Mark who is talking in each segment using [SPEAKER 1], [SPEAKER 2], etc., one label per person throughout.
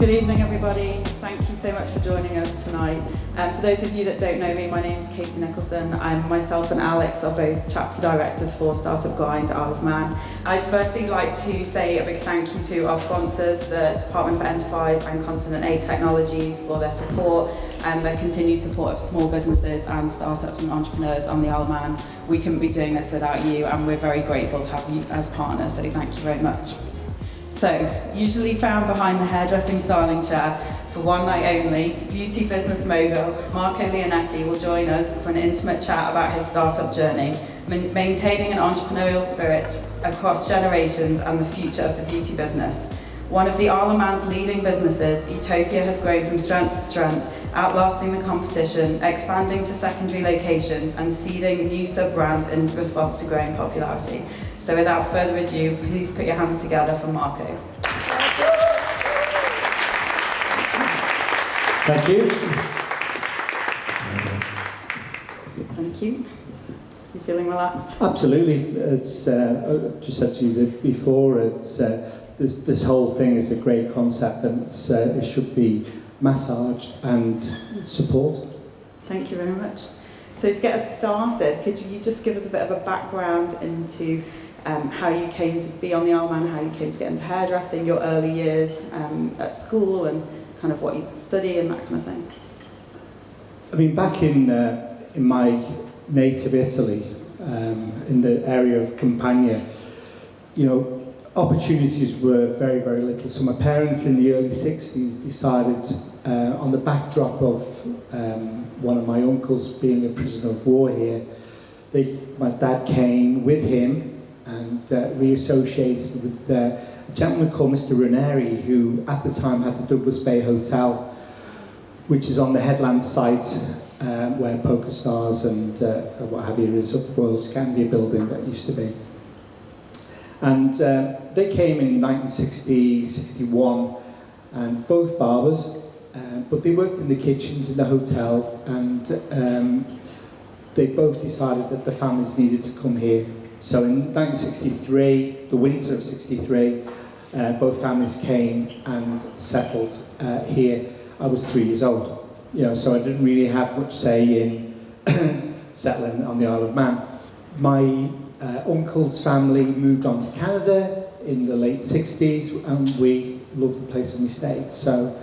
[SPEAKER 1] Good evening, everybody. Thank you so much for joining us tonight. For those of you that don't know me, my name is Katie Nicholson. Myself and Alex are both chapter directors for Startup Grind Isle of Man. I'd firstly like to say a big thank you to our sponsors, the Department for Enterprise and Continent A Technologies, for their support and their continued support of small businesses and startups and entrepreneurs on the Isle of Man. We couldn't be doing this without you, and we're very grateful to have you as partners, so thank you very much. So, usually found behind the hairdressing styling chair for one night only, beauty business mogul Marco Leonetti will join us for an intimate chat about his startup journey, maintaining an entrepreneurial spirit across generations and the future of the beauty business. One of the Isle of Man's leading businesses, Utopia has grown from strength to strength, outlasting the competition, expanding to secondary locations and seeding new sub-brands in response to growing popularity. So without further ado, please put your hands together for Marco.
[SPEAKER 2] Thank you.
[SPEAKER 1] Thank you. You feeling relaxed?
[SPEAKER 2] Absolutely. It's I just said to you before. It's this whole thing is a great concept, and it should be massaged and supported.
[SPEAKER 1] Thank you very much. So to get us started, could you just give us a bit of a background into how you came to be on the Isle of Man, how you came to get into hairdressing, your early years at school, and kind of what you study and that kind of thing?
[SPEAKER 2] I mean, back in my native Italy, in the area of Campania, you know, opportunities were very, very little. So my parents in the early 60s decided, on the backdrop of one of my uncles being a prisoner of war here, my dad came with him and reassociated with a gentleman called Mr. Ranieri, who at the time had the Douglas Bay Hotel, which is on the headland site where Poker Stars and what have you is up Royal Scandia building that used to be. And they came in 1960, 61, and both barbers, but they worked in the kitchens in the hotel, and they both decided that the families needed to come here. So in 1963, the winter of 63, both families came and settled here. I was 3 years old, you know, so I didn't really have much say in settling on the Isle of Man. My uncle's family moved on to Canada in the late 60s, and we loved the place and we stayed. So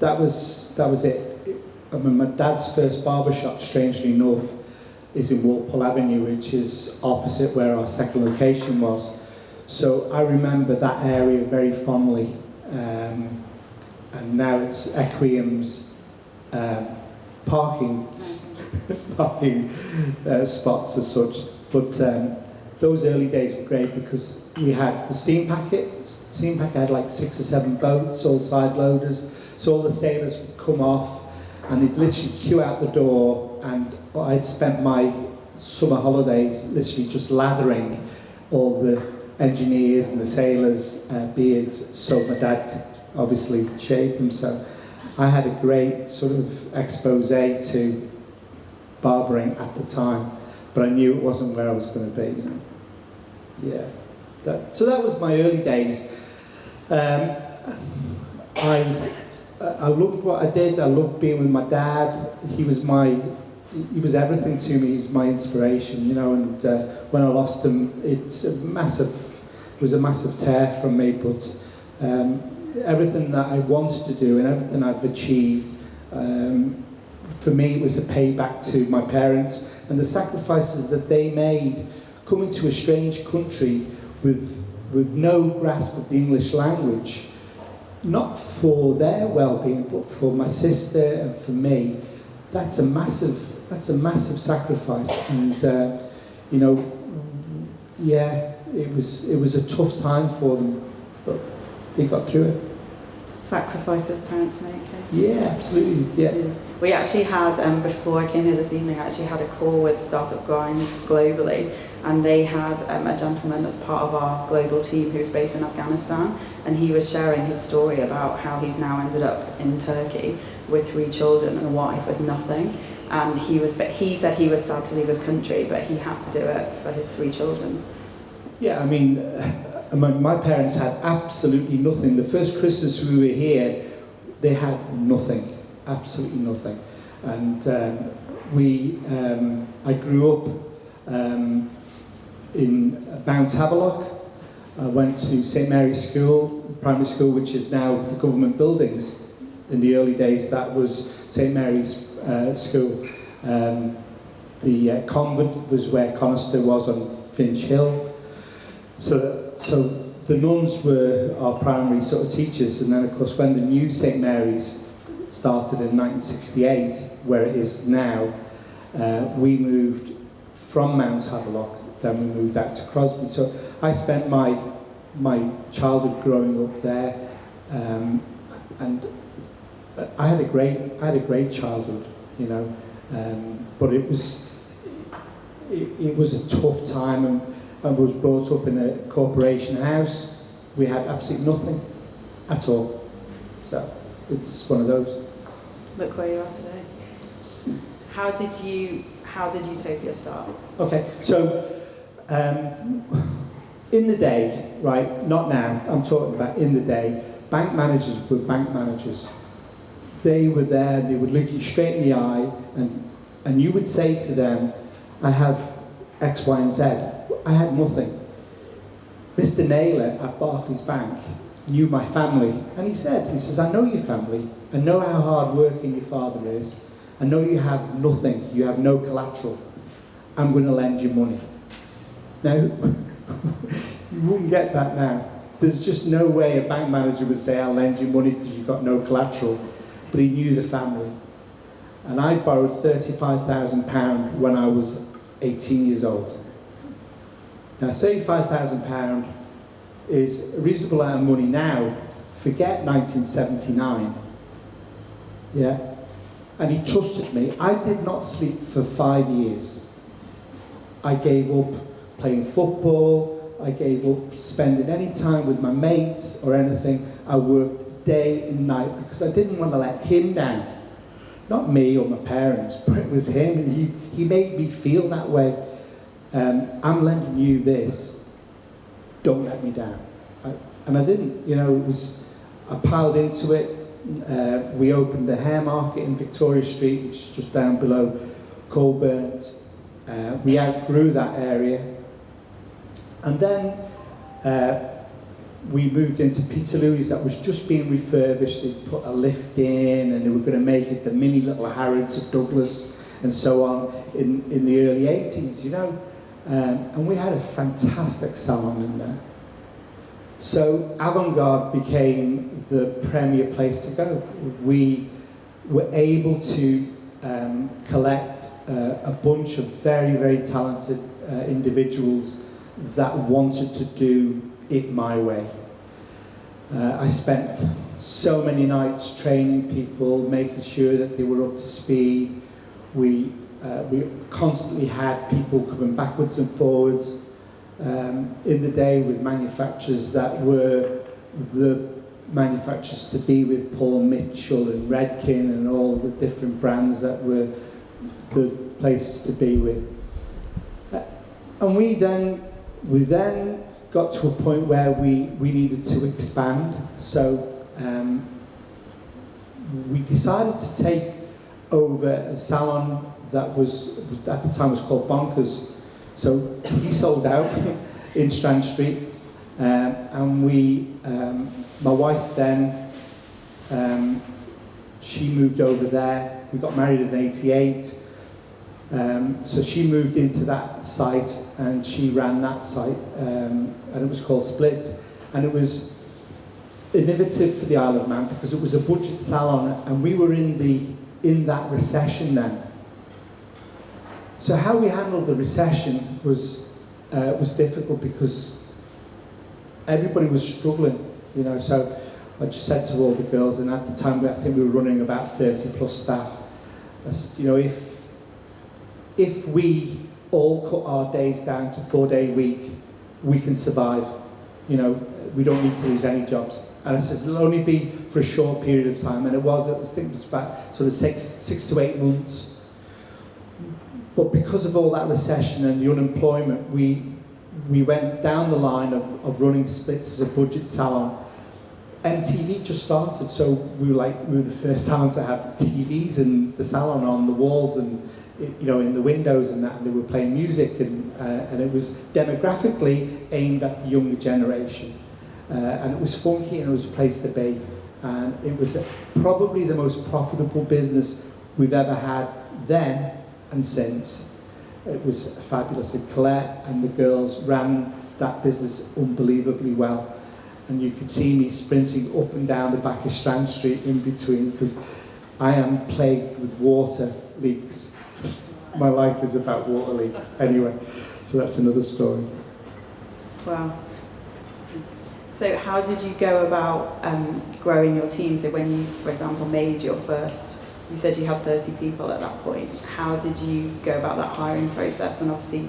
[SPEAKER 2] that was it. I mean, my dad's first barbershop, strangely enough, is in Walpole Avenue, which is opposite where our second location was. So I remember that area very fondly. And now it's Equium's parking spots as such. But those early days were great because we had the steam packet. Steam packet had like 6 or 7 boats, all side loaders. So all the sailors would come off and they'd literally queue out the door, and I'd spent my summer holidays literally just lathering all the engineers and the sailors' beards so my dad could obviously shave them. So I had a great sort of expose to barbering at the time, but I knew it wasn't where I was going to be, you know. Yeah. So that was my early days. I loved what I did. I loved being with my dad. He was everything to me. He was my inspiration, you know. And when I lost him, it was a massive tear from me. But everything that I wanted to do and everything I've achieved, for me, it was a payback to my parents and the sacrifices that they made coming to a strange country with no grasp of the English language. Not for their well-being, but for my sister and for me. That's a massive sacrifice, and you know, yeah, it was a tough time for them, but they got through it.
[SPEAKER 1] Sacrifices parents make.
[SPEAKER 2] Yeah, absolutely. Yeah.
[SPEAKER 1] We actually had, before I came here this evening, I actually had a call with Startup Grind globally, and they had a gentleman as part of our global team who's based in Afghanistan, and he was sharing his story about how he's now ended up in Turkey with 3 children and a wife with nothing. And he said he was sad to leave his country, but he had to do it for his 3 children.
[SPEAKER 2] Yeah, I mean, my parents had absolutely nothing. The first Christmas we were here, They had nothing, absolutely nothing. And I grew up in Mount Havelock. I went to St Mary's School, primary school, which is now the government buildings. In the early days, that was St Mary's School. The convent was where Conister was on Finch Hill. So the nuns were our primary sort of teachers, and then of course when the new St Mary's started in 1968, where it is now, we moved from Mount Havelock, then we moved out to Crosby. So I spent my childhood growing up there, and I had a great childhood, you know, but it was a tough time, and I was brought up in a corporation house. We had absolutely nothing at all. So it's one of those.
[SPEAKER 1] Look where you are today. How did Utopia start?
[SPEAKER 2] Okay, so in the day, right, not now, I'm talking about in the day, bank managers were bank managers. They were there, they would look you straight in the eye, and you would say to them, I have X, Y, and Z. I had nothing. Mr. Naylor at Barclays Bank knew my family, and he says, I know your family, I know how hard working your father is, I know you have nothing, you have no collateral, I'm going to lend you money. Now, you wouldn't get that now. There's just no way a bank manager would say, I'll lend you money because you've got no collateral, but he knew the family. And I borrowed £35,000 when I was 18 years old. Now, £35,000 is a reasonable amount of money now. Forget 1979. Yeah? And he trusted me. I did not sleep for 5 years. I gave up playing football. I gave up spending any time with my mates or anything. I worked day and night because I didn't want to let him down. Not me or my parents, but it was him. He made me feel that way. I'm lending you this. Don't let me down. And I didn't. You know, I piled into it. We opened the hair market in Victoria Street, which is just down below Colburns. We outgrew that area. And then we moved into Peterloo's that was just being refurbished. They put a lift in, and they were going to make it the mini little Harrods of Douglas and so on in the early 80s, you know. And we had a fantastic salon in there. So Avant-Garde became the premier place to go. We were able to collect a bunch of very, very talented individuals that wanted to do it my way. I spent so many nights training people, making sure that they were up to speed. We constantly had people coming backwards and forwards in the day with manufacturers that were the manufacturers to be with, Paul Mitchell and Redkin and all the different brands that were the places to be with. And we then got to a point where we needed to expand. So we decided to take over a salon that was, at the time was called Bonkers. So he sold out in Strand Street, and my wife then, she moved over there. We got married in '88. So she moved into that site, and she ran that site, and it was called Split. And it was innovative for the Isle of Man because it was a budget salon, and we were in that recession then. So how we handled the recession was difficult because everybody was struggling, you know. So I just said to all the girls, and at the time I think we were running about 30 plus staff. I said, you know, if we all cut our days down to 4-day week, we can survive. You know, we don't need to lose any jobs. And I said, it'll only be for a short period of time. And I think it was about sort of six to 8 months. But because of all that recession and the unemployment, we went down the line of running Splits as a budget salon. MTV just started, so we were the first salon to have TVs in the salon on the walls and in the windows and that, and they were playing music, and it was demographically aimed at the younger generation, and it was funky and it was a place to be, and it was probably the most profitable business we've ever had then and since. It was fabulous, and Colette and the girls ran that business unbelievably well. And you could see me sprinting up and down the back of Strand Street in between, because I am plagued with water leaks. My life is about water leaks. Anyway, so that's another story.
[SPEAKER 1] Wow. So how did you go about growing your team? So when you, for example, made your first, you said you had 30 people at that point. How did you go about that hiring process? And obviously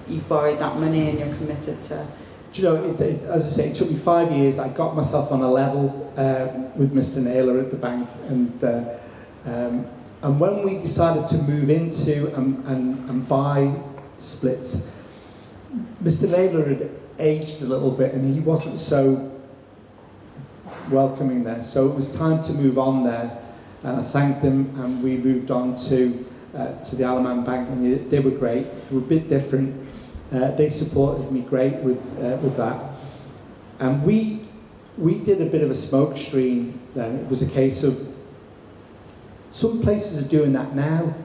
[SPEAKER 1] you've borrowed that money and you're committed to...
[SPEAKER 2] Do you know, as I say, it took me 5 years. I got myself on a level with Mr. Naylor at the bank, and when we decided to move into and buy Splits, Mr. Naylor had aged a little bit, and he wasn't so welcoming there. So it was time to move on there, and I thanked him, and we moved on to the Isle of Man Bank, and they were great. They were a bit different. They supported me great with that, and we did a bit of a smoke screen then. It was a case of some places are doing that now.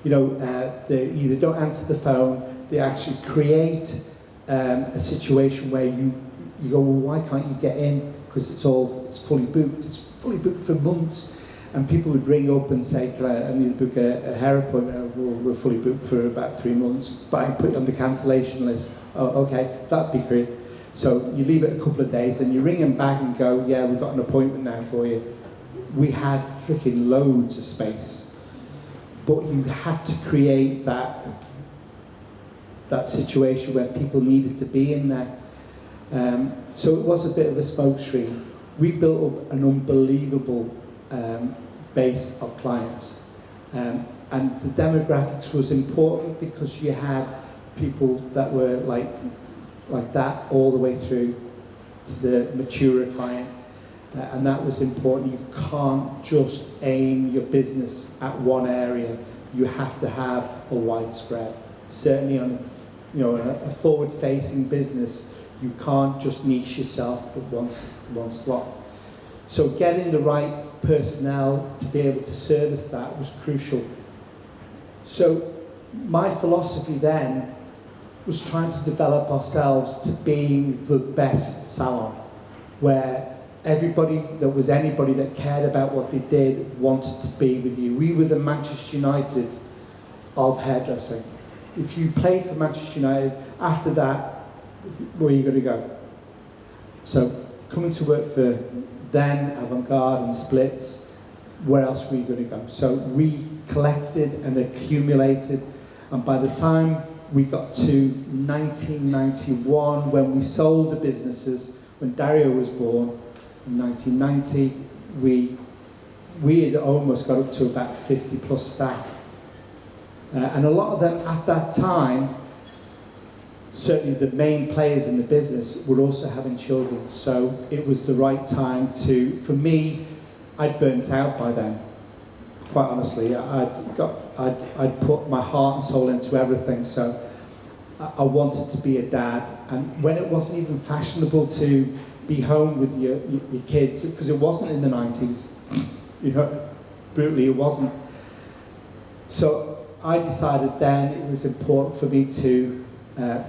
[SPEAKER 2] They either don't answer the phone, they actually create a situation where you go, well, why can't you get in? Because it's fully booked. It's fully booked for months. And people would ring up and say, I need to book a hair appointment. Well, we're fully booked for about 3 months, but I can put it on the cancellation list. Oh, okay, that'd be great. So you leave it a couple of days and you ring them back and go, yeah, we've got an appointment now for you. We had freaking loads of space, but you had to create that situation where people needed to be in there. So it was a bit of a smoke screen. We built up an unbelievable base of clients, and the demographics was important because you had people that were like that all the way through to the mature client, and that was important. You can't just aim your business at one area. You have to have a widespread. Certainly on a forward-facing business, you can't just niche yourself at one slot. So getting the right personnel to be able to service that was crucial. So my philosophy then was trying to develop ourselves to being the best salon, where anybody that cared about what they did wanted to be with you. We were the Manchester United of hairdressing. If you played for Manchester United, after that, where are you going to go? So coming to work for then Avant-Garde and Splits, where else were you going to go? So we collected and accumulated, and by the time we got to 1991, when we sold the businesses, when Dario was born in 1990, we had almost got up to about 50 plus staff. And a lot of them at that time, certainly the main players in the business, were also having children. So it was the right time for me, I'd burnt out by then. Quite honestly, I'd put my heart and soul into everything. So I wanted to be a dad. And when it wasn't even fashionable to be home with your kids, because it wasn't in the 90s, brutally it wasn't. So I decided then it was important for me to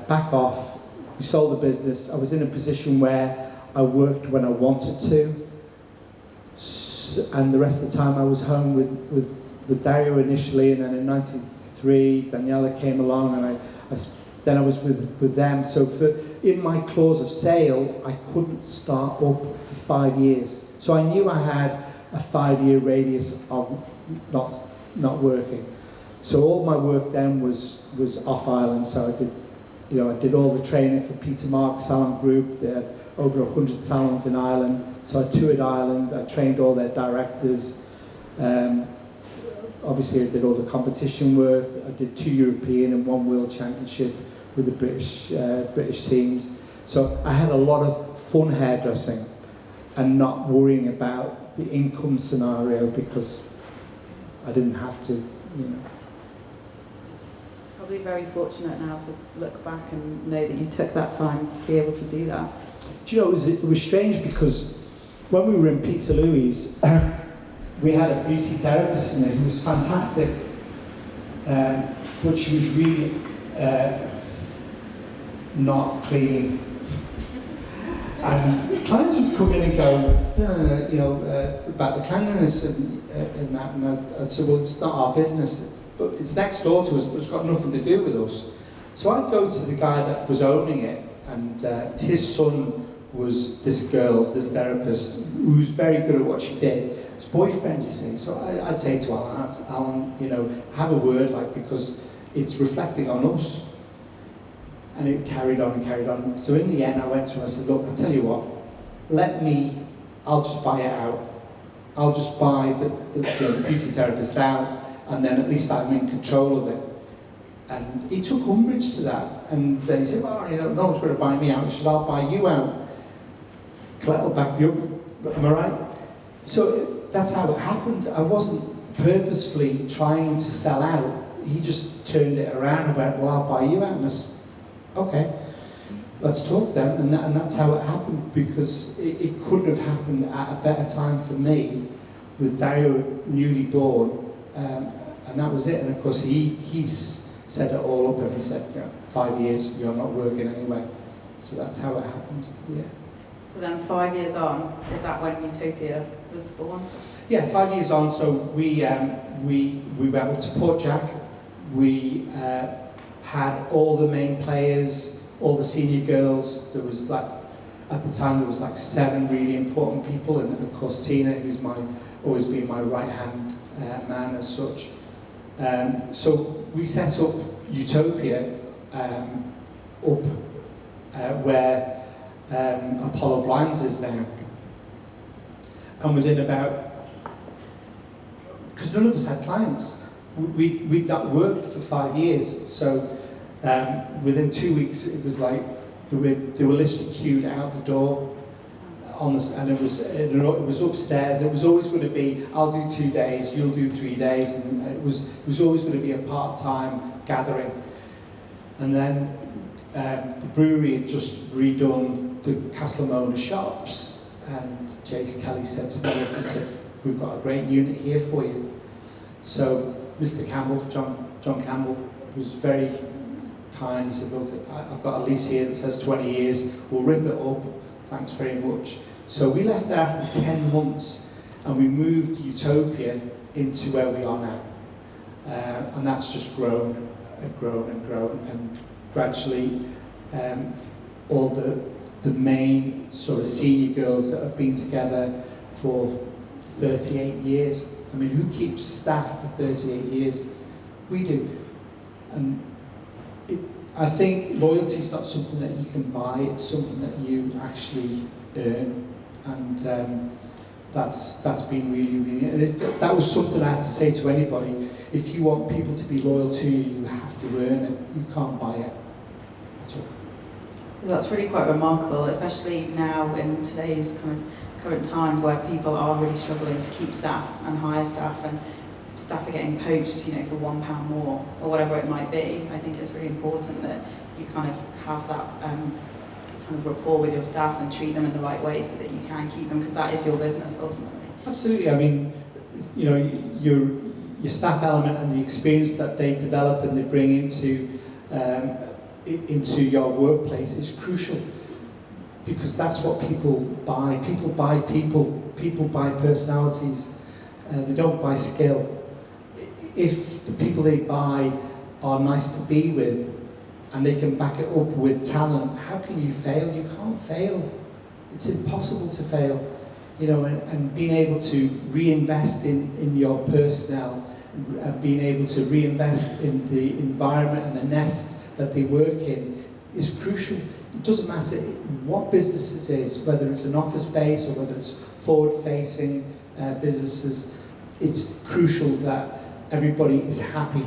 [SPEAKER 2] back off. We sold the business. I was in a position where I worked when I wanted to, and the rest of the time I was home with Dario initially, and then in '93 Daniela came along, and then I was with them. So in my clause of sale, I couldn't start up for 5 years. So I knew I had a 5-year radius of not working. So all my work then was off island. So I did all the training for Peter Marks Salon Group. They had over 100 salons in Ireland. So I toured Ireland. I trained all their directors. Obviously, I did all the competition work. I did 2 European and 1 World Championship with the British teams. So I had a lot of fun hairdressing. and not worrying about the income scenario because I didn't have to, you know.
[SPEAKER 1] Probably very fortunate now to look back and know that you took that time to be able to do that.
[SPEAKER 2] Do you know, it was strange because when we were in Peter Louis, we had a beauty therapist in there who was fantastic, but she was really not clean. And clients would come in and go, no, you know, about the cleanliness and that. And I'd say, well, it's not our business, but it's next door to us, but it's got nothing to do with us. So I'd go to the guy that was owning it, and his son was this therapist, who was very good at what she did. His boyfriend, you see. So I'd say to Alan, you know, have a word, like, because it's reflecting on us. And it carried on and carried on. So in the end, I went to him and I said, look, I tell you what, I'll just buy it out. I'll just buy the beauty therapist out, and then at least I'm in control of it. And he took umbrage to that. And he said, well, you know, no one's going to buy me out. He said, I'll buy you out. Colette will back you up. Am I right? So that's how it happened. I wasn't purposefully trying to sell out. He just turned it around and went, well, I'll buy you out. And I said, okay, let's talk then. And that's how it happened, because it couldn't have happened at a better time for me with Dario newly born. And that was it. And of course, he's set it all up, and he said, you know, 5 years, you're not working anyway. So that's how it happened, yeah.
[SPEAKER 1] So then 5 years on, is that when Utopia was born?
[SPEAKER 2] Yeah, 5 years on, so we went up to Port Jack. We had all the main players, all the senior girls. There was like, at the time there was like 7 really important people, and of course Tina, who's always been my right-hand man as such. So we set up Utopia up where Apollo Blinds is now. And within about, because none of us had clients, we'd not worked for 5 years, so within 2 weeks it was like they were literally queued out the door and it was upstairs. It was always going to be, I'll do 2 days, you'll do 3 days, and it was always going to be a part-time gathering. And then the brewery had just redone the Castlemona shops, and Jason Kelly said to me, he said, we've got a great unit here for you. So Mr. Campbell, John Campbell, was very kind. He said, look, I've got a lease here that says 20 years, we'll rip it up, thanks very much. So we left there after 10 months, and we moved Utopia into where we are now. And that's just grown and grown and grown, and gradually all the main sort of senior girls that have been together for 38 years. I mean, who keeps staff for 38 years? We do. And I think loyalty is not something that you can buy, it's something that you actually earn. And that's been really, really, and if that was something I had to say to anybody, if you want people to be loyal to you, you have to earn it. You can't buy it at all.
[SPEAKER 1] That's really quite remarkable, especially now in today's kind of current times where people are really struggling to keep staff and hire staff, and staff are getting poached, you know, for £1 more or whatever it might be. I think it's really important that you kind of have that kind of rapport with your staff and treat them in the right way so that you can keep them, because that is your business ultimately.
[SPEAKER 2] Absolutely. I mean, you know, your staff element and the experience that they develop and they bring into your workplace is crucial, because that's what people buy. People buy people. People buy personalities. They don't buy skill. If the people they buy are nice to be with and they can back it up with talent, how can you fail? You can't fail. It's impossible to fail. You know, and being able to reinvest in your personnel, being able to reinvest in the environment and the nest that they work in is crucial. It doesn't matter what business it is, whether it's an office space or whether it's forward-facing businesses. It's crucial that everybody is happy,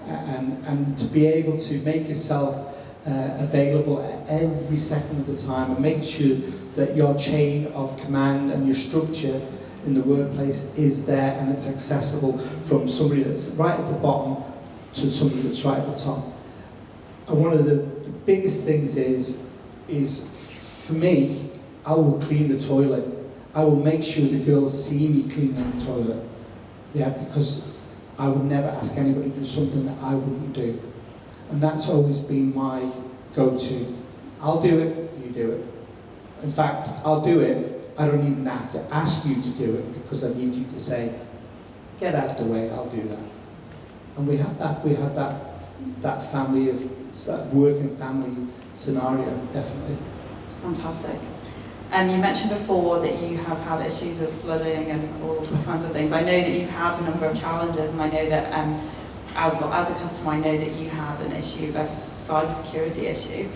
[SPEAKER 2] and to be able to make yourself available at every second of the time, and make sure that your chain of command and your structure in the workplace is there and it's accessible from somebody that's right at the bottom to somebody that's right at the top. And one of the biggest things is for me, I will clean the toilet. I will make sure the girls see me cleaning the toilet. Yeah, because I would never ask anybody to do something that I wouldn't do. And that's always been my go-to. I'll do it, you do it. In fact, I'll do it, I don't even have to ask you to do it because I need you to say, get out of the way, I'll do that. And we have that family of, that working family scenario, definitely.
[SPEAKER 1] It's fantastic. You mentioned before that you have had issues with flooding and all kinds of things. I know that you've had a number of challenges, and I know that as a customer, I know that you had an issue, a cybersecurity issue,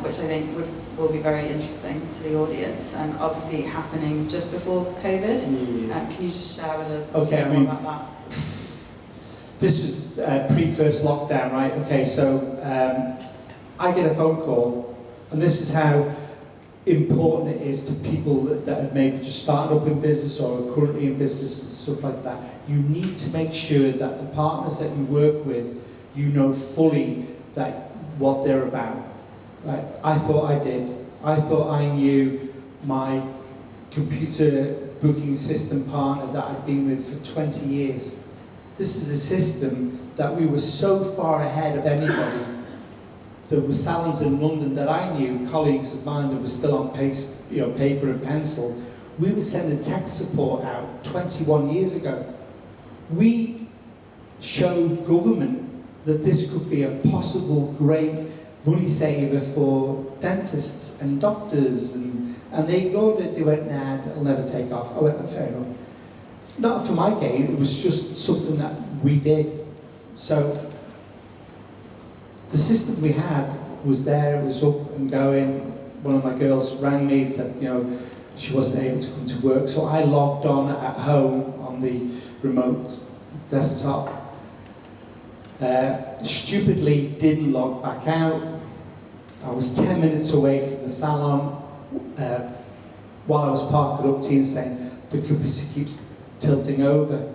[SPEAKER 1] which I think will be very interesting to the audience, and obviously happening just before COVID.
[SPEAKER 2] Yeah.
[SPEAKER 1] Can you just share with us
[SPEAKER 2] more
[SPEAKER 1] about that?
[SPEAKER 2] This was pre-first lockdown, right? Okay, so I get a phone call, and this is how important it is to people that have maybe just started up in business or are currently in business and stuff like that. You need to make sure that the partners that you work with, you know fully that what they're about. Right? I thought I did. I thought I knew my computer booking system partner that I'd been with for 20 years. This is a system that we were so far ahead of anybody. There were salons in London that I knew, colleagues of mine that were still on paper and pencil. We were sending tech support out 21 years ago. We showed government that this could be a possible great money saver for dentists and doctors, and they ignored it. They went, nah, it'll never take off. I went, fair enough. Not for my gain, it was just something that we did. So the system we had was there, it was up and going. One of my girls rang me and said, she wasn't able to come to work, so I logged on at home on the remote desktop. Stupidly didn't log back out. I was 10 minutes away from the salon while I was parked up, Tina saying, the computer keeps tilting over.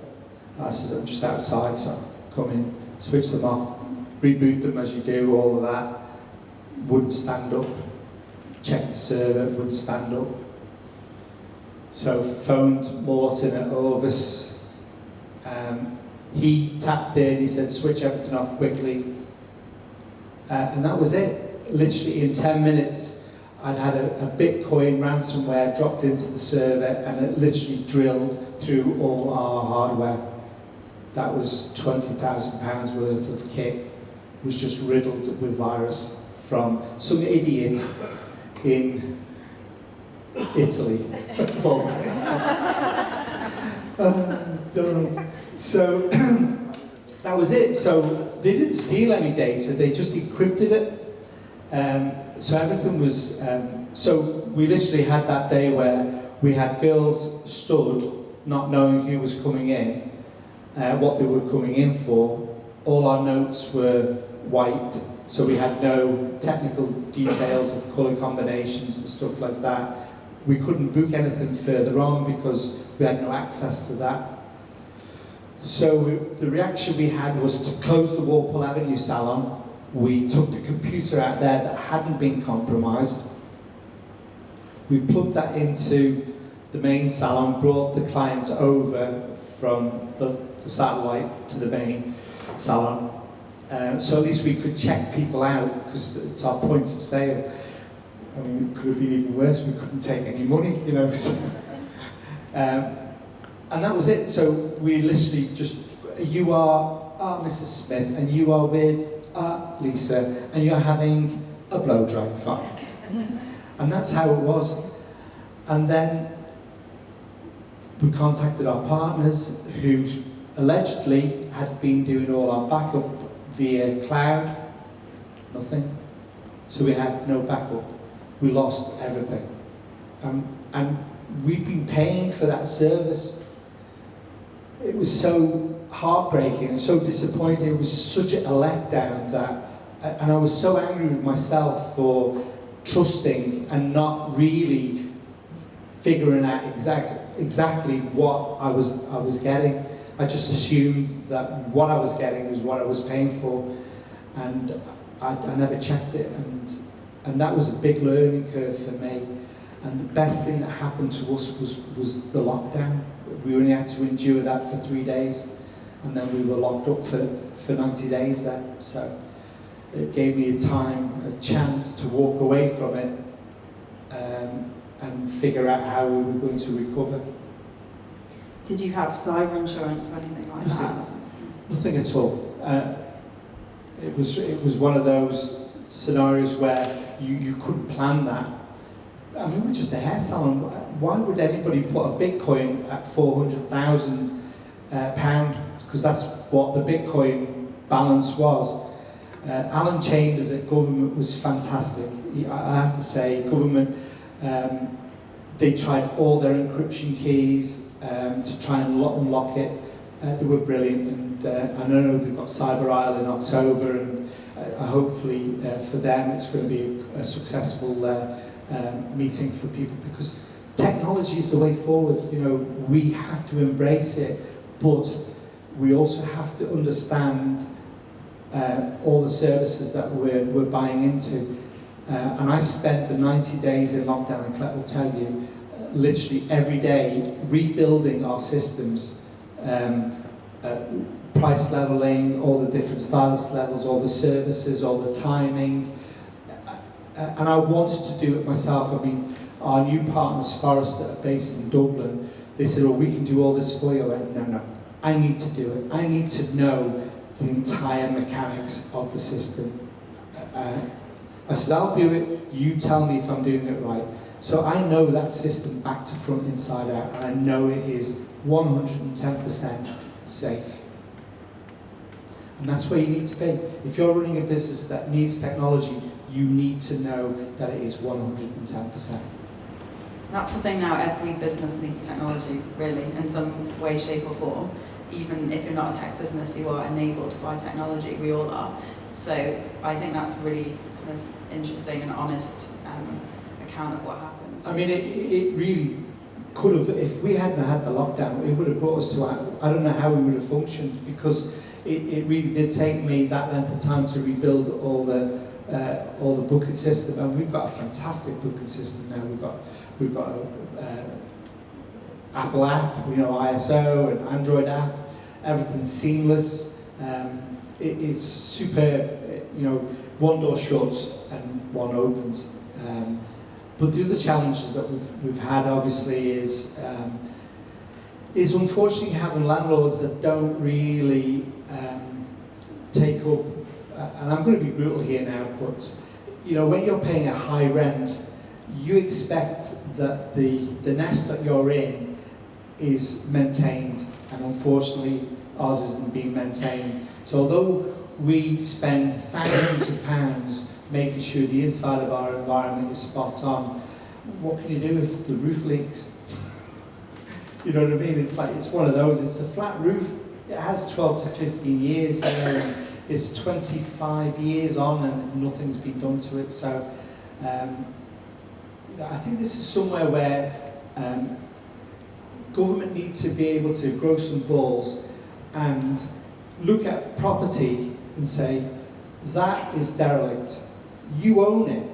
[SPEAKER 2] I said, I'm just outside, so come in, switch them off, reboot them as you do, all of that. Wouldn't stand up. Check the server, wouldn't stand up. So phoned Morton at Orvis. He tapped in, he said, switch everything off quickly. And that was it. Literally in 10 minutes, I'd had a Bitcoin ransomware dropped into the server, and it literally drilled through all our hardware. That was £20,000 worth of kit, was just riddled with virus from some idiot in Italy. So that was it. So they didn't steal any data, they just encrypted it. So everything was, so we literally had that day where we had girls stood, not knowing who was coming in, what they were coming in for. All our notes were wiped, so we had no technical details of colour combinations and stuff like that. We couldn't book anything further on because we had no access to that. So the reaction we had was to close the Walpole Avenue salon. We took the computer out there that hadn't been compromised. We plugged that into the main salon, brought the clients over from the satellite to the main salon. So at least we could check people out, because it's our point of sale. I mean, it could have been even worse, we couldn't take any money, So, and that was it. So we literally just, you are Mrs. Smith, and you are with Lisa, and you're having a blow-dry fight. And that's how it was. And then we contacted our partners, who allegedly had been doing all our backup via cloud. Nothing. So we had no backup. We lost everything. And we'd been paying for that service. It was so heartbreaking and so disappointing. It was such a letdown that And I was so angry with myself for trusting and not really figuring out exactly what I was getting. I just assumed that what I was getting was what I was paying for, and I never checked it, and that was a big learning curve for me. And the best thing that happened to us was the lockdown. We only had to endure that for 3 days, and then we were locked up for 90 days there. So it gave me a chance to walk away from it and figure out how we were going to recover.
[SPEAKER 1] Did you have cyber insurance or anything like that?
[SPEAKER 2] Nothing at all. It was one of those scenarios where you couldn't plan that. I mean, we're just a hair salon. Why would anybody put a Bitcoin at £400,000? Because that's what the Bitcoin balance was. Alan Chambers at government was fantastic. I have to say, government, they tried all their encryption keys to try and unlock it. They were brilliant, and I know they've got Cyber Isle in October, and hopefully for them it's going to be a successful meeting for people, because technology is the way forward. You know, we have to embrace it, but we also have to understand all the services that we're buying into. And I spent the 90 days in lockdown, and Colette will tell you, literally every day rebuilding our systems, price leveling, all the different stylist levels, all the services, all the timing. And I wanted to do it myself. I mean, our new partners, Forrest, that are based in Dublin, they said, "Oh, we can do all this for you." I went, no, I need to do it. I need to know the entire mechanics of the system. I said, "I'll do it, you tell me if I'm doing it right." So I know that system back to front, inside out, and I know it is 110% safe. And that's where you need to be. If you're running a business that needs technology, you need to know that it is 110%.
[SPEAKER 1] That's the thing now, every business needs technology, really, in some way, shape or form. Even if you're not a tech business, you are enabled by technology, we all are. So I think that's really kind of interesting and honest account of what happens.
[SPEAKER 2] I mean, it really could have, if we hadn't had the lockdown, it would have brought us to, I don't know how we would have functioned, because it really did take me that length of time to rebuild all the booking system, and we've got a fantastic booking system now. We've got a Apple app, you know, ISO, and Android app. Everything's seamless. It's superb. You know, one door shuts and one opens. But the other challenges that we've had, obviously, is unfortunately having landlords that don't really take up. And I'm going to be brutal here now, but you know, when you're paying a high rent, you expect that the nest that you're in is maintained, and unfortunately ours isn't being maintained. So although we spend thousands of pounds making sure the inside of our environment is spot on, what can you do if the roof leaks? You know what I mean? It's like, it's one of those, it's a flat roof, it has 12 to 15 years, it's 25 years on and nothing's been done to it. So I think this is somewhere where government needs to be able to grow some balls and look at property and say, that is derelict. You own it.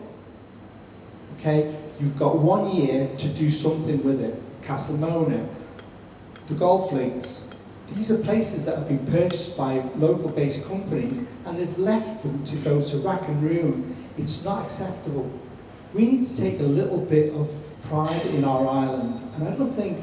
[SPEAKER 2] Okay? You've got 1 year to do something with it. Castlemona, the golf links, these are places that have been purchased by local-based companies and they've left them to go to rack and ruin. It's not acceptable. We need to take a little bit of pride in our island, and I don't think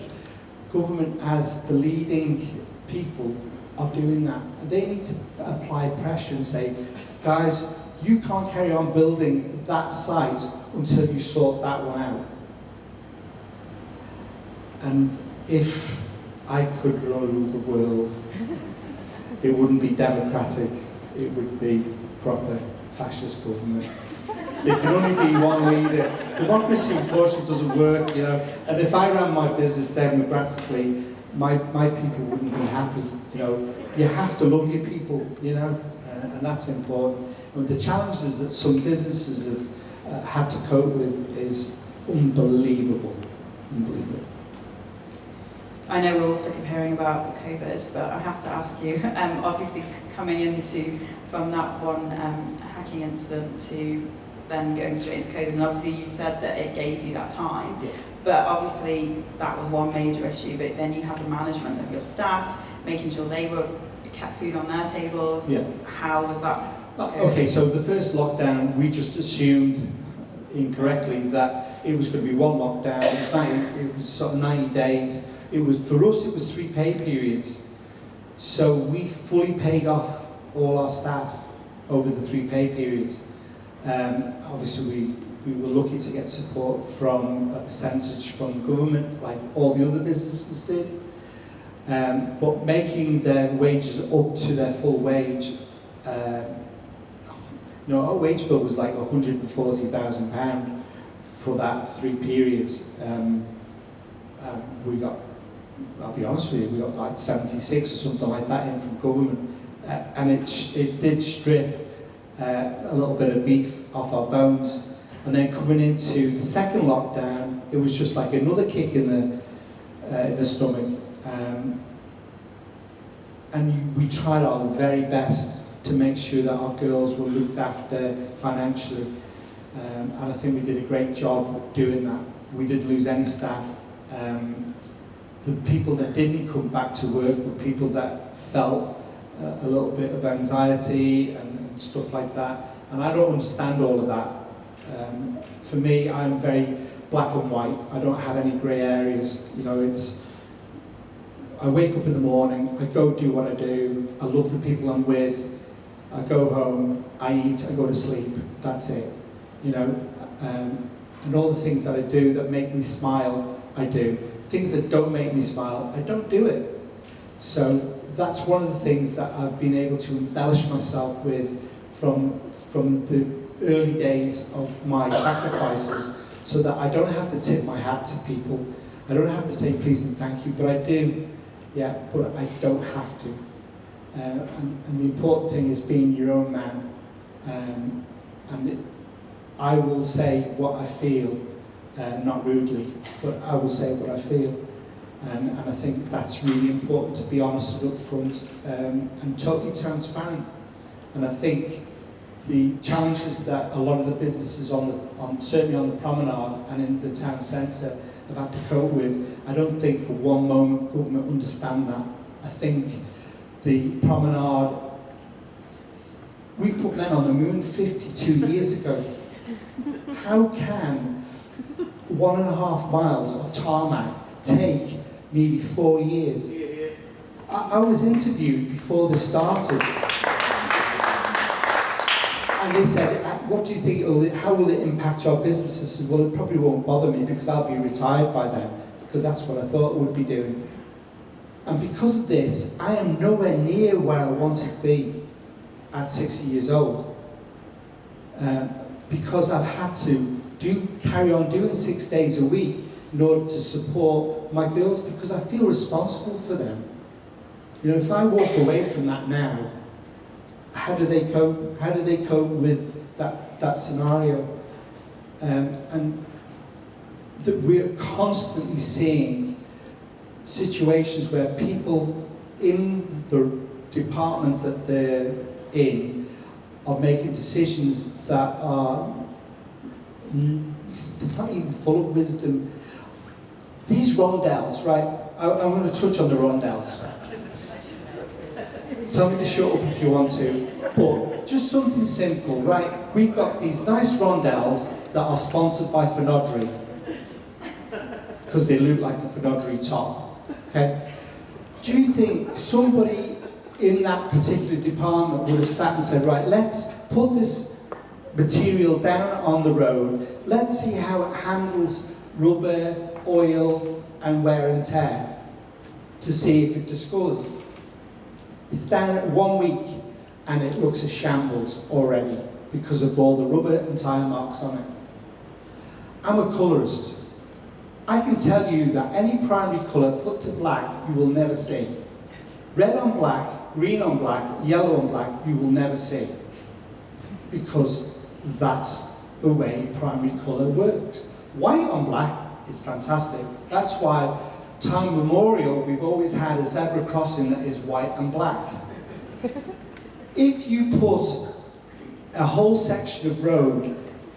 [SPEAKER 2] government, as the leading people, are doing that. They need to apply pressure and say, guys, you can't carry on building that site until you sort that one out. And if I could rule the world, it wouldn't be democratic, it would be proper fascist government. There can only be one leader. Democracy, unfortunately, doesn't work, you know. And if I ran my business democratically, my people wouldn't be happy, you know. You have to love your people, you know. And and that's important. And the challenges that some businesses have had to cope with is unbelievable. Unbelievable.
[SPEAKER 1] I know we're all sick of hearing about COVID, but I have to ask you, obviously coming from that one hacking incident to then going straight into COVID, and obviously you've said that it gave you that time,
[SPEAKER 2] Yeah.
[SPEAKER 1] but obviously that was one major issue, but then you had the management of your staff, making sure they kept food on their tables.
[SPEAKER 2] Yeah.
[SPEAKER 1] How was that?
[SPEAKER 2] Okay, so the first lockdown, we just assumed incorrectly that it was going to be one lockdown. It was sort of 90 days. For us, it was 3 pay periods. So we fully paid off all our staff over the 3 pay periods. Obviously, we were lucky to get support from a percentage from government, like all the other businesses did. But making their wages up to their full wage, our wage bill was like £140,000 for that 3 periods. We got, I'll be honest with you, we got like 76 or something like that in from government, and it did strip a little bit of beef off our bones. And then coming into the second lockdown, it was just like another kick in the stomach. And we tried our very best to make sure that our girls were looked after financially. And I think we did a great job doing that. We didn't lose any staff. The people that didn't come back to work were people that felt a little bit of anxiety and stuff like that. And I don't understand all of that. For me, I'm very black and white. I don't have any grey areas. I wake up in the morning, I go do what I do, I love the people I'm with, I go home, I eat, I go to sleep, that's it. And all the things that I do that make me smile, I do. Things that don't make me smile, I don't do it. So that's one of the things that I've been able to embellish myself with from the early days of my sacrifices, so that I don't have to tip my hat to people. I don't have to say please and thank you, but I do. Yeah, but I don't have to. And the important thing is being your own man. I will say what I feel, not rudely, but I will say what I feel. And I think that's really important, to be honest and upfront and totally transparent. And I think the challenges that a lot of the businesses certainly on the promenade and in the town centre have had to cope with, I don't think for one moment government understand that. I think the promenade, we put men on the moon 52 years ago. How can 1.5 miles of tarmac take nearly 4 years? I was interviewed before this started, and they said, what do you think, how will it impact your business? I said, well, it probably won't bother me because I'll be retired by then, because that's what I thought it would be doing. And because of this, I am nowhere near where I wanted to be at 60 years old. Because I've had to carry on doing 6 days a week in order to support my girls, because I feel responsible for them. If I walk away from that now, how do they cope? How do they cope with that scenario? And that we're constantly seeing situations where people in the departments that they're in are making decisions that are not even full of wisdom. These rondelles, right? I'm going to touch on the rondelles. Tell me to shut up if you want to, but just something simple, right? We've got these nice rondelles that are sponsored by Fenodri, because they look like a Fenodri top, okay? Do you think somebody in that particular department would have sat and said, right, let's put this material down on the road, let's see how it handles rubber, oil, and wear and tear, to see if it discolors? It's down at 1 week and it looks a shambles already because of all the rubber and tyre marks on it. I'm a colourist. I can tell you that any primary colour put to black you will never see. Red on black green on black, yellow on black, you will never see. Because that's the way primary colour works. White on black is fantastic. That's why time memorial we've always had a zebra crossing that is white and black. If you put a whole section of road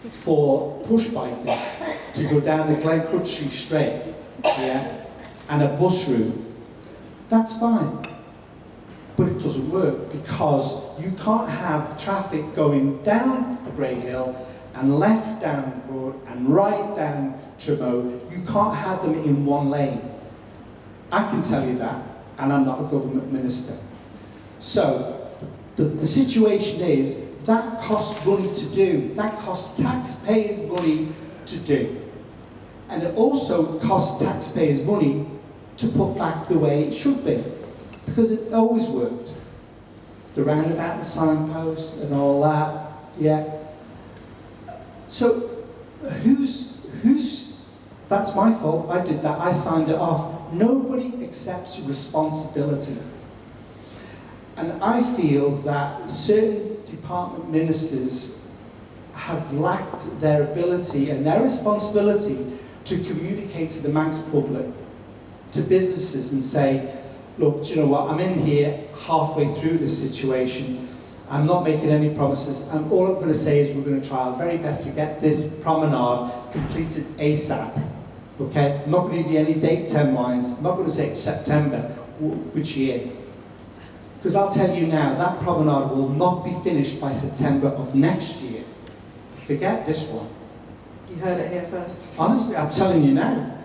[SPEAKER 2] for push bikers to go down the Glen Crutchley Straight, yeah, and a bus route, that's fine. But it doesn't work because you can't have traffic going down the Bray Hill and left down Broad and right down Trimo. You can't have them in one lane. I can tell you that, and I'm not a government minister. So the situation is that costs money to do. That costs taxpayers money to do. And it also costs taxpayers money to put back the way it should be. Because it always worked. The roundabout and signpost and all that, yeah. So, that's my fault, I did that, I signed it off. Nobody accepts responsibility. And I feel that certain department ministers have lacked their ability and their responsibility to communicate to the Manx public, to businesses and say, look, do you know what, I'm in here halfway through this situation, I'm not making any promises, and all I'm going to say is we're going to try our very best to get this promenade completed ASAP. Okay? I'm not going to give you any date timelines, I'm not going to say it's September, which year. Because I'll tell you now, that promenade will not be finished by September of next year. Forget this one.
[SPEAKER 1] You heard it here first.
[SPEAKER 2] Honestly, I'm telling you now.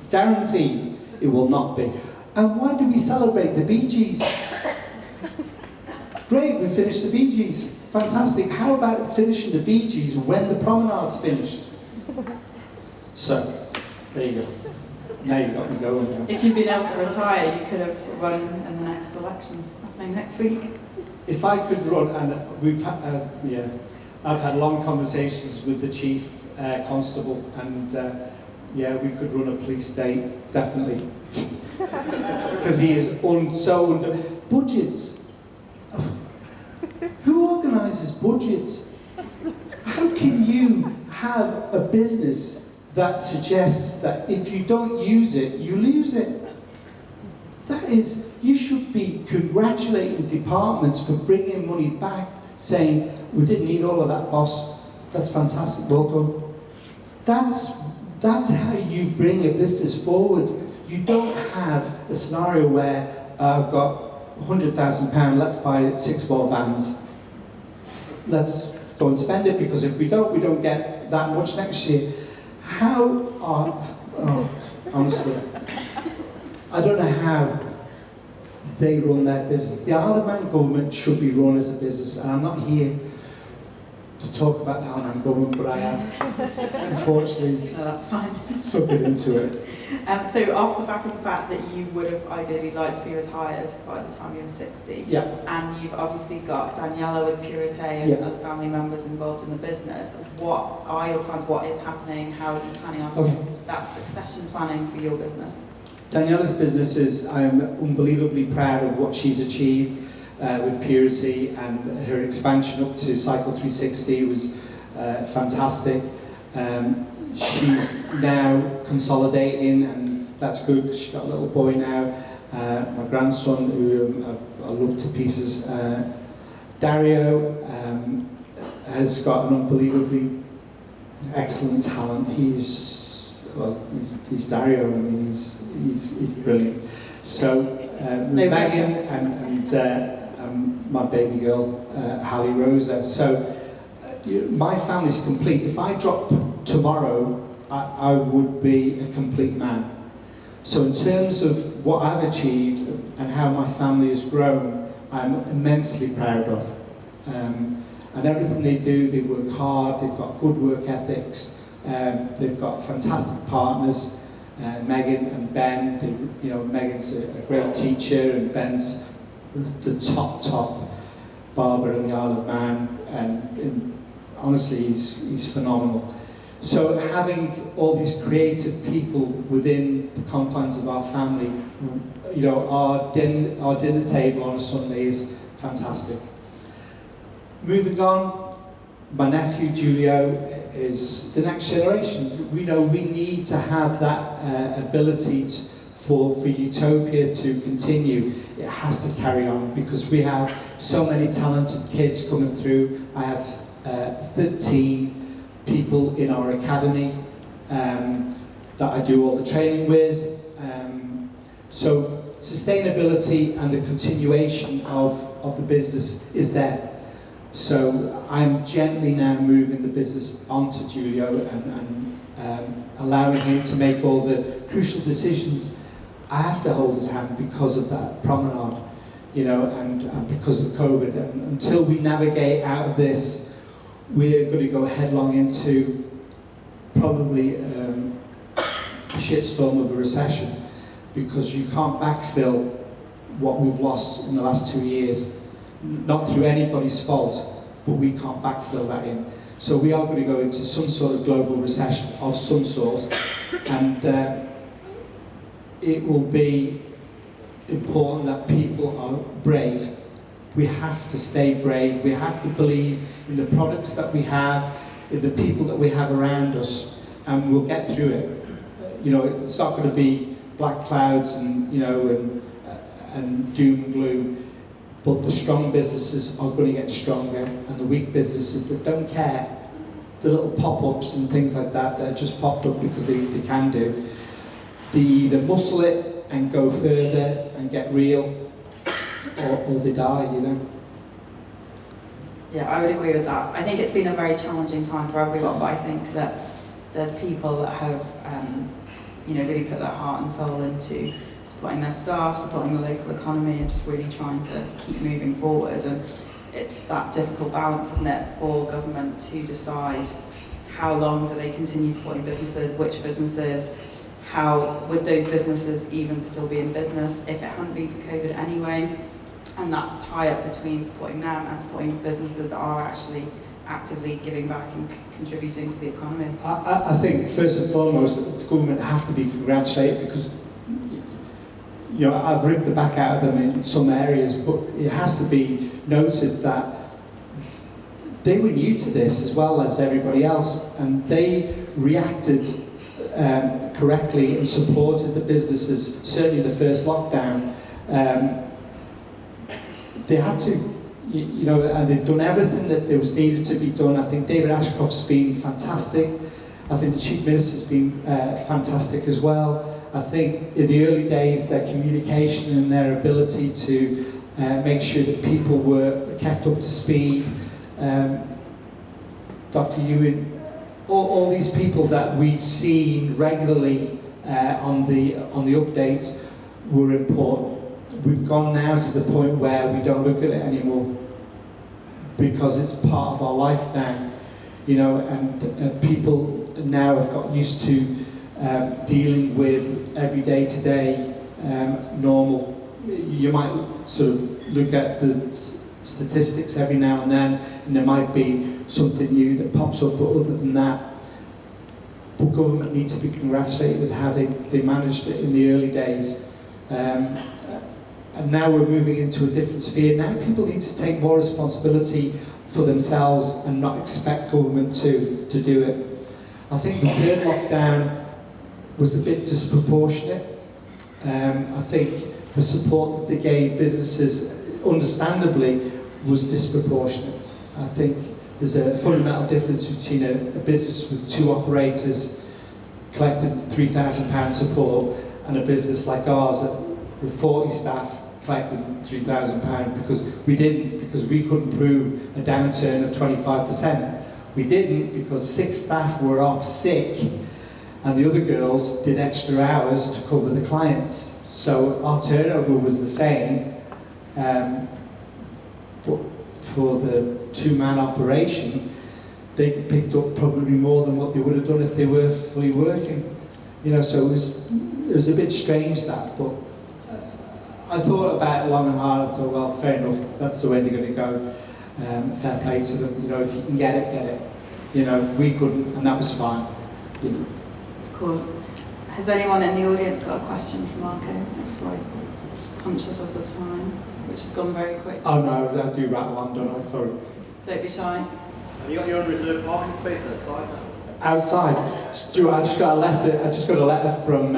[SPEAKER 2] Guaranteed it will not be. And why do we celebrate the Bee Gees? Great, we finished the Bee Gees. Fantastic. How about finishing the Bee Gees when the promenade's finished? So, there you go. Now you've got me going now.
[SPEAKER 1] If you'd been able to retire, you could have run in the next election happening next week.
[SPEAKER 2] If I could run, and we've had, I've had long conversations with the chief constable, and yeah, we could run a police state, definitely. Because he is so under budgets. Who organises budgets? How can you have a business that suggests that if you don't use it, you lose it? That is, you should be congratulating departments for bringing money back, saying, we didn't need all of that, boss. That's fantastic, well done. That's how you bring a business forward. You don't have a scenario where I've got £100,000, let's buy 6 more vans. Let's go and spend it, because if we don't get that much next year. Honestly, I don't know how they run their business. The Isle of Man government should be run as a business, and I'm not here to talk about the Isle of Man government, but I have, unfortunately,
[SPEAKER 1] that's fine.
[SPEAKER 2] Something into it.
[SPEAKER 1] So off the back of the fact that you would have ideally liked to be retired by the time you were 60,
[SPEAKER 2] yeah.
[SPEAKER 1] And you've obviously got Daniela with Purite and other family members involved in the business, what are your plans, what is happening, how are you planning on that succession planning for your business? Daniela's
[SPEAKER 2] business is, I'm unbelievably proud of what she's achieved with Purity, and her expansion up to Cycle 360 was fantastic. She's now consolidating, and that's good because she's got a little boy now. My grandson, who I love to pieces. Dario has got an unbelievably excellent talent. He's Dario. I mean, he's brilliant. So Megan and my baby girl, Hallie Rosa. So my family's complete. If I drop tomorrow, I would be a complete man. So in terms of what I've achieved and how my family has grown, I'm immensely proud of. And everything they do, they work hard, they've got good work ethics, they've got fantastic partners, Megan and Ben. Megan's a great teacher, and Ben's the top barber in the Isle of Man, and honestly, he's phenomenal. So having all these creative people within the confines of our family, you know, our dinner table on a Sunday is fantastic. Moving on, my nephew Julio is the next generation. We know we need to have that ability for utopia to continue. It has to carry on because we have so many talented kids coming through. I have 13 people in our academy that I do all the training with. So sustainability and the continuation of the business is there. So I'm gently now moving the business onto Julio and allowing him to make all the crucial decisions. I have to hold his hand because of that promenade, you know, and because of COVID. And until we navigate out of this, we're going to go headlong into probably a shitstorm of a recession, because you can't backfill what we've lost in the last 2 years. Not through anybody's fault, but we can't backfill that in. So we are going to go into some sort of global recession of some sort, and it will be important that people are brave. We have to stay brave. We have to believe in the products that we have, in the people that we have around us, and we'll get through it. You know, it's not going to be black clouds and, you know, and doom and gloom. But the strong businesses are going to get stronger, and the weak businesses that don't care, the little pop-ups and things like that that just popped up because they can do, they either muscle it and go further and get real, or they die, you know.
[SPEAKER 1] Yeah, I would agree with that. I think it's been a very challenging time for everyone, but I think that there's people that have, you know, really put their heart and soul into supporting their staff, supporting the local economy, and just really trying to keep moving forward. And it's that difficult balance, isn't it, for government to decide how long do they continue supporting businesses, which businesses, how would those businesses even still be in business if it hadn't been for COVID anyway, and that tie-up between supporting them and supporting businesses that are actually actively giving back and contributing to the economy.
[SPEAKER 2] I think first and foremost the government have to be congratulated, because, you know, I've ripped the back out of them in some areas, but it has to be noted that they were new to this as well as everybody else, and they reacted correctly and supported the businesses. Certainly the first lockdown, they had to, you know, and they've done everything that there was needed to be done. I think David Ashcroft's been fantastic. I think the Chief Minister's been fantastic as well. I think in the early days, their communication and their ability to make sure that people were kept up to speed. Dr. Ewan, all these people that we've seen regularly on the updates were important. We've gone now to the point where we don't look at it anymore because it's part of our life now, you know, and people now have got used to dealing with every day-to-day normal. You might sort of look at the statistics every now and then, and there might be something new that pops up, but other than that, but government need to be congratulated with how they managed it in the early days. And now we're moving into a different sphere. Now people need to take more responsibility for themselves and not expect government to do it. I think the third lockdown was a bit disproportionate. I think the support that they gave businesses, understandably, was disproportionate. I think there's a fundamental difference between a business with 2 operators collecting £3,000 support and a business like ours with 40 staff collecting £3,000 because we couldn't prove a downturn of 25%. We didn't because 6 staff were off sick and the other girls did extra hours to cover the clients. So our turnover was the same, but for the 2-man operation, they picked up probably more than what they would have done if they were fully working. You know, so it was a bit strange that, but I thought about it long and hard. I thought, well, fair enough, that's the way they're going to go. Fair play to them. You know, if you can get it, get it. You know, we couldn't, and that was fine. You know.
[SPEAKER 1] Of course. Has anyone in the audience got a question for Marco before I'm just conscious of the time, which has gone very quick?
[SPEAKER 2] Oh no, I do rattle on, don't I? Sorry.
[SPEAKER 1] Don't be shy.
[SPEAKER 3] Have you got your own reserved parking space outside now?
[SPEAKER 2] Outside. Stuart, I just got a letter from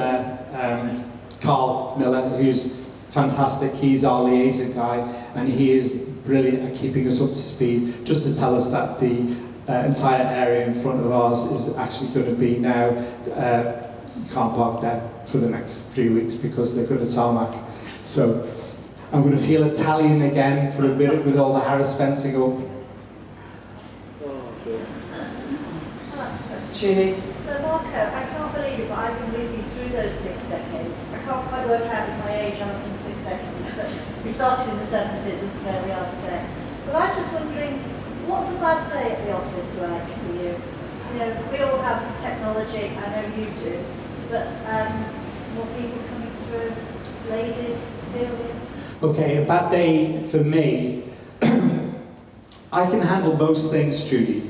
[SPEAKER 2] Carl Miller, who's fantastic. He's our liaison guy, and he is brilliant at keeping us up to speed, just to tell us that the entire area in front of ours is actually going to be now, you can't park there for the next 3 weeks because they've got a tarmac. So I'm going to feel Italian again for a bit with all the Harris fencing up.
[SPEAKER 1] Julie?
[SPEAKER 4] So Marco, I can't believe it, but I've been with you through those 6 decades. I can't quite work out with my age, I'm in 6 decades, but we started in the 70s and there we are today. But I'm just wondering, what's a bad day at the office like for you? You know, we all have technology, I know you do, but more people coming through, ladies still?
[SPEAKER 2] Okay, a bad day for me, I can handle most things, Judy.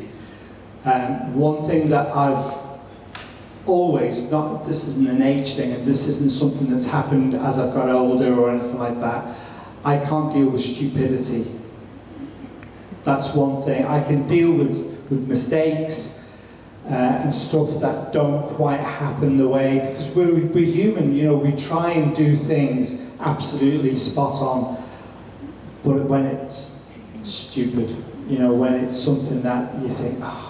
[SPEAKER 2] One thing that I've always, this isn't an age thing, and this isn't something that's happened as I've got older or anything like that, I can't deal with stupidity. That's one thing. I can deal with mistakes and stuff that don't quite happen the way, because we're human, you know, we try and do things absolutely spot on, but when it's stupid, you know, when it's something that you think, oh,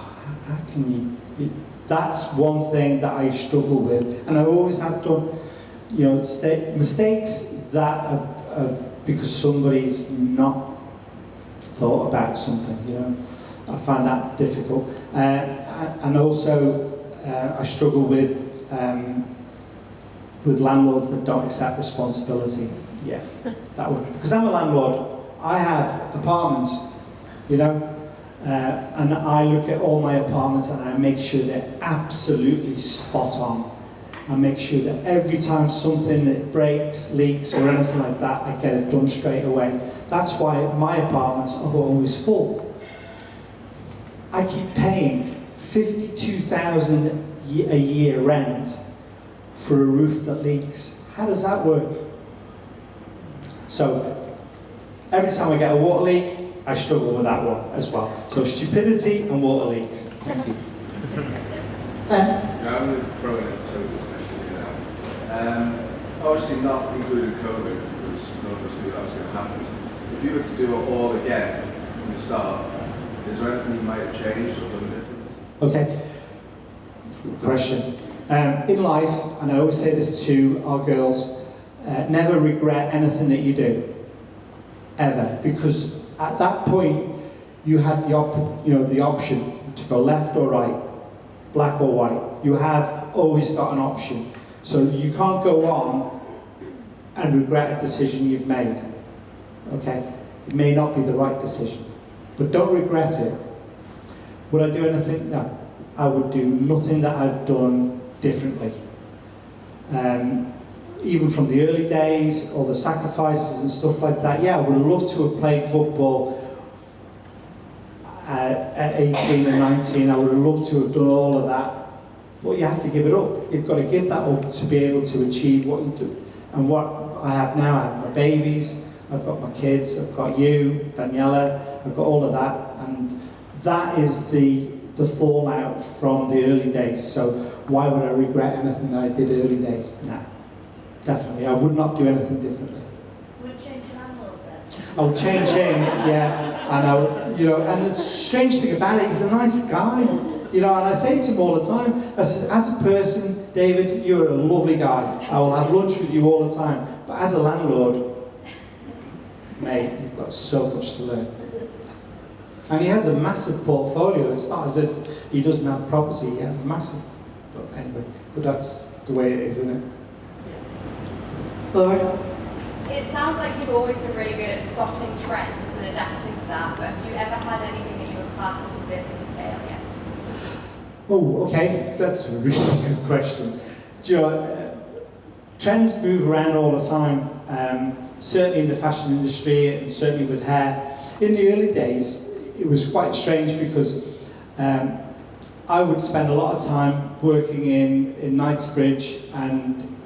[SPEAKER 2] how can you, that's one thing that I struggle with, and I always have done, you know, mistakes that have because somebody's not thought about something, you know, I find that difficult, and also I struggle with landlords that don't accept responsibility. Yeah, that one, because I'm a landlord, I have apartments, you know. And I look at all my apartments and I make sure they're absolutely spot on. I make sure that every time something that breaks, leaks or anything like that, I get it done straight away. That's why my apartments are always full. I keep paying $52,000 a year rent for a roof that leaks. How does that work? So every time I get a water leak, I struggle with that one as well. So stupidity and water leaks. Thank you.
[SPEAKER 1] Ben?
[SPEAKER 5] Yeah, I'm going to throw in a total question here now. Obviously not including COVID, because none of us knew that was going to happen. If you were to do it all again from the start, is there anything you might have changed or done differently?
[SPEAKER 2] Okay. Good question. In life, and I always say this to our girls, never regret anything that you do. Ever. Because at that point, you had the option to go left or right, black or white. You have always got an option. So you can't go on and regret a decision you've made. Okay? It may not be the right decision, but don't regret it. Would I do anything? No. I would do nothing that I've done differently. Even from the early days, all the sacrifices and stuff like that. Yeah, I would have loved to have played football at 18 and 19. I would have loved to have done all of that. But you have to give it up. You've got to give that up to be able to achieve what you do. And what I have now, I have my babies, I've got my kids, I've got you, Daniela, I've got all of that. And that is the fallout from the early days. So why would I regret anything that I did early days? Nah. Definitely, I would not do anything differently.
[SPEAKER 4] Would change your landlord then?
[SPEAKER 2] I would change him, yeah, and I would, you know, and the strange thing about it, he's a nice guy, you know, and I say to him all the time, I said, as a person, David, you're a lovely guy, I will have lunch with you all the time, but as a landlord, mate, you've got so much to learn. And he has a massive portfolio, it's not as if he doesn't have property, he has a massive, but anyway, but that's the way it is, isn't it?
[SPEAKER 1] Laura?
[SPEAKER 6] It sounds like you've always been really good at spotting trends and adapting to that, but have you ever had anything that you would class as a business failure?
[SPEAKER 2] Oh, okay, that's a really good question. Do you know, trends move around all the time, certainly in the fashion industry and certainly with hair. In the early days, it was quite strange because I would spend a lot of time working in Knightsbridge and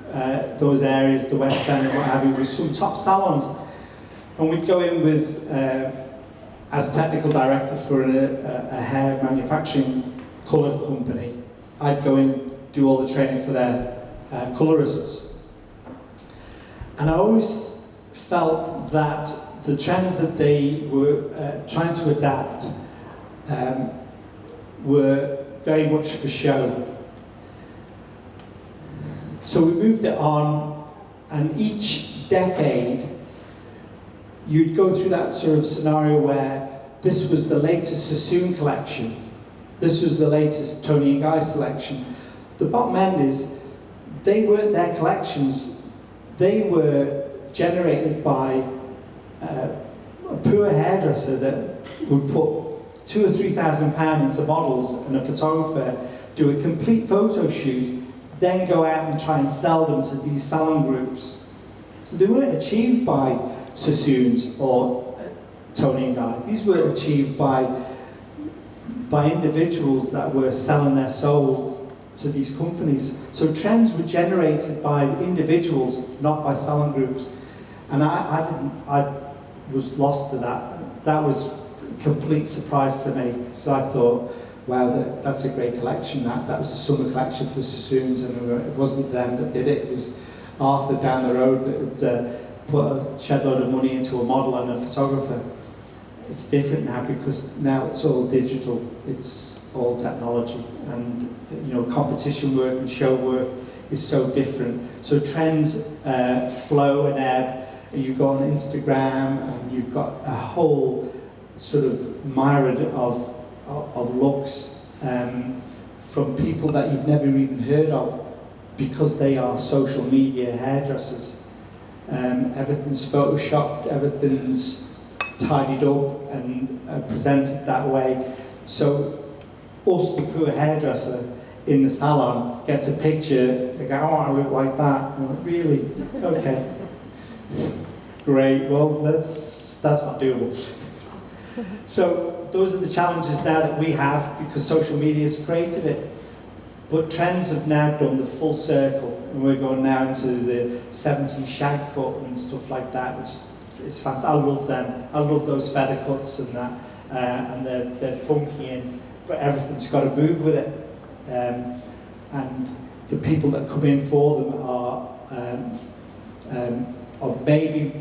[SPEAKER 2] those areas, the West End and what have you, with some top salons. And we'd go in with, as technical director for a hair manufacturing colour company, I'd go in and do all the training for their colourists. And I always felt that the trends that they were trying to adapt were very much for show. So we moved it on, and each decade you'd go through that sort of scenario where this was the latest Sassoon collection, this was the latest Toni and Guy selection. The bottom end is, they weren't their collections, they were generated by a poor hairdresser that would put £2,000 or £3,000 into models, and a photographer do a complete photo shoot, then go out and try and sell them to these salon groups. So they weren't achieved by Sassoons or Toni and Guy. These were achieved by individuals that were selling their souls to these companies. So trends were generated by individuals, not by salon groups. And I was lost to that. That was a complete surprise to me. So I thought, wow, that's a great collection. That was a summer collection for Sassoons, and it wasn't them that did it. It was Arthur down the road that had put a shed load of money into a model and a photographer. It's different now, because now it's all digital. It's all technology, and competition work and show work is so different. So trends flow and ebb. You go on Instagram and you've got a whole sort of myriad of looks from people that you've never even heard of, because they are social media hairdressers. Everything's photoshopped, everything's tidied up and presented that way. So us, the poor hairdresser in the salon, gets a picture, they go, oh, I look like that. I'm like, really? Okay. Great, well, that's not doable. So those are the challenges now that we have, because social media has created it. But trends have now done the full circle, and we're going now into the 70s shag cut and stuff like that, which is fantastic. I love them. I love those feather cuts and that, and they're funky, but everything's got to move with it. And the people that come in for them are maybe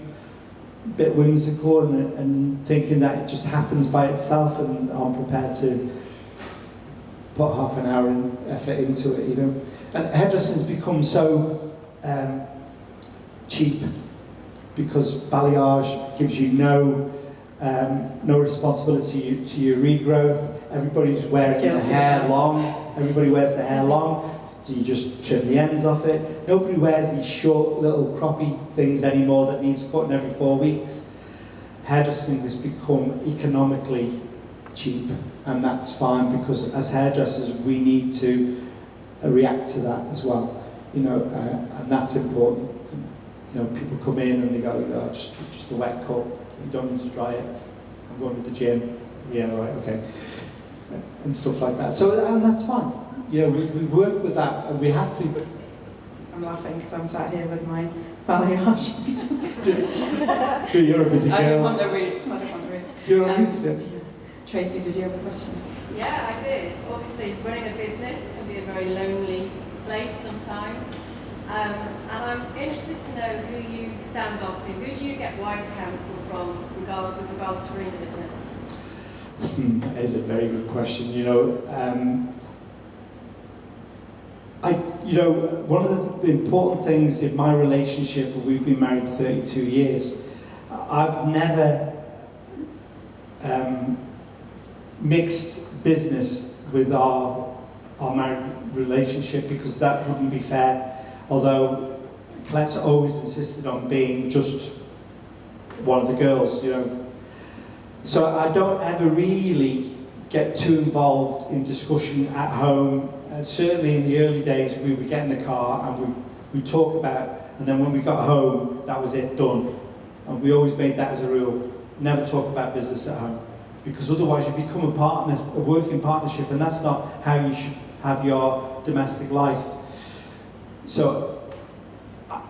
[SPEAKER 2] a bit whimsical and thinking that it just happens by itself, and aren't prepared to put half an hour in effort into it, And hairdressing has become so cheap, because balayage gives you no responsibility to your regrowth. Everybody's wearing their hair long. Everybody wears their hair long. So you just trim the ends off it. Nobody wears these short little croppy things anymore that needs cutting every 4 weeks. Hairdressing has become economically cheap, and that's fine, because as hairdressers we need to react to that as well, and that's important. People come in and they go, just a wet cut, you don't need to dry it, I'm going to the gym, yeah, right, okay, and stuff like that. So, and that's fine. We work with that, and we have to.
[SPEAKER 1] I'm laughing because I'm sat here with my balayage.
[SPEAKER 2] You're a busy girl.
[SPEAKER 1] I don't want the roots.
[SPEAKER 2] You're on roots, yeah.
[SPEAKER 1] Tracy, did you have a question?
[SPEAKER 7] Yeah, I did. Obviously, running a business can be a very lonely place sometimes. And I'm interested to know who you stand off to. Who do you get wise counsel from with regards to running the business?
[SPEAKER 2] That is a very good question. One of the important things in my relationship, we've been married 32 years, I've never mixed business with our married relationship, because that wouldn't be fair. Although Colette's always insisted on being just one of the girls, So I don't ever really get too involved in discussion at home. Certainly in the early days, we would get in the car and we'd talk about, and then when we got home, that was it, done. And we always made that as a rule. Never talk about business at home. because otherwise you become a working partnership, and that's not how you should have your domestic life. So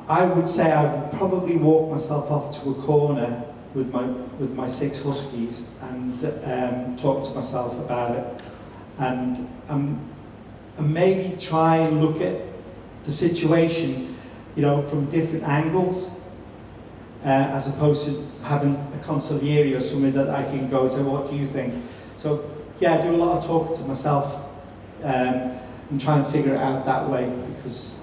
[SPEAKER 2] I would say I would probably walk myself off to a corner with my 6 huskies and talk to myself about it, and maybe try and look at the situation, from different angles, as opposed to having a consigliere or somebody that I can go and say, what do you think? So yeah, I do a lot of talking to myself and try and figure it out that way, because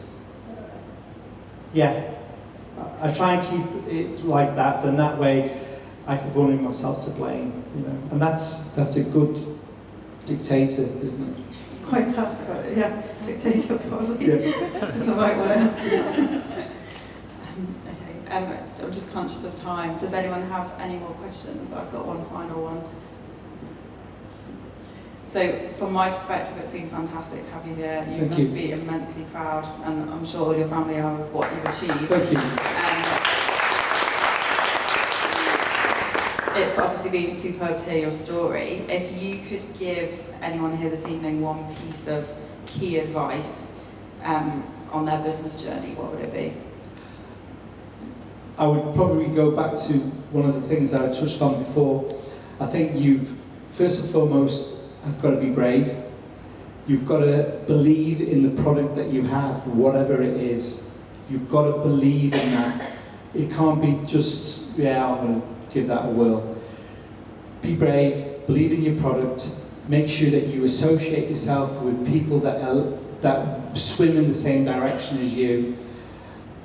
[SPEAKER 2] I try and keep it like that, then that way I can run in myself to blame, and that's a good dictator, isn't it?
[SPEAKER 1] It's quite tough, but yeah, dictator probably is the right word. Okay, I'm just conscious of time. Does anyone have any more questions? I've got one final one. So, from my perspective, it's been fantastic to have you here. You must be immensely proud, and I'm sure all your family are, of what you've achieved.
[SPEAKER 2] Thank you.
[SPEAKER 1] It's obviously been superb to hear your story. If you could give anyone here this evening one piece of key advice on their business journey, what would it be?
[SPEAKER 2] I would probably go back to one of the things that I touched on before. I think you've, first and foremost, have got to be brave. You've got to believe in the product that you have, whatever it is. You've got to believe in that. It can't be just, I'm going to give that a whirl. Be brave, believe in your product, make sure that you associate yourself with people that swim in the same direction as you.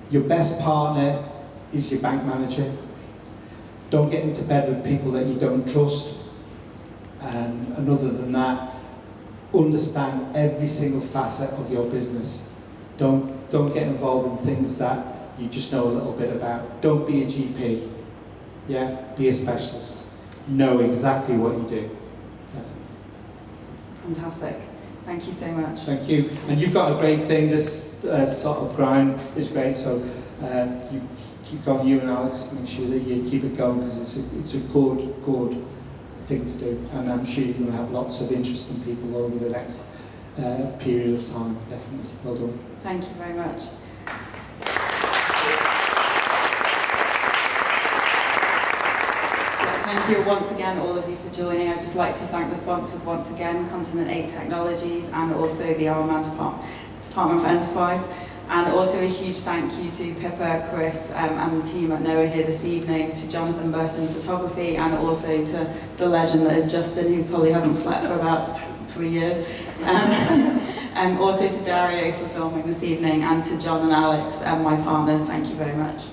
[SPEAKER 2] Your best partner is your bank manager. Don't get into bed with people that you don't trust. And other than that, understand every single facet of your business. Don't get involved in things that you just know a little bit about. Don't be a GP. Be a specialist. Know exactly what you do. Definitely.
[SPEAKER 1] Fantastic. Thank you so much.
[SPEAKER 2] Thank you. And you've got a great thing. This sort of grind is great. So you keep going. You and Alex, make sure that you keep it going, because it's a good thing to do. And I'm sure you're going to have lots of interesting people over the next period of time. Definitely. Well done.
[SPEAKER 1] Thank you very much. Thank you once again, all of you, for joining. I'd just like to thank the sponsors once again, Continent 8 Technologies, and also the Isle of Man Department for Enterprise. And also a huge thank you to Pippa, Chris, and the team at NOAA here this evening, to Jonathan Burton Photography, and also to the legend that is Justin, who probably hasn't slept for about 3 years. Also to Dario for filming this evening, and to John and Alex, my partners, thank you very much.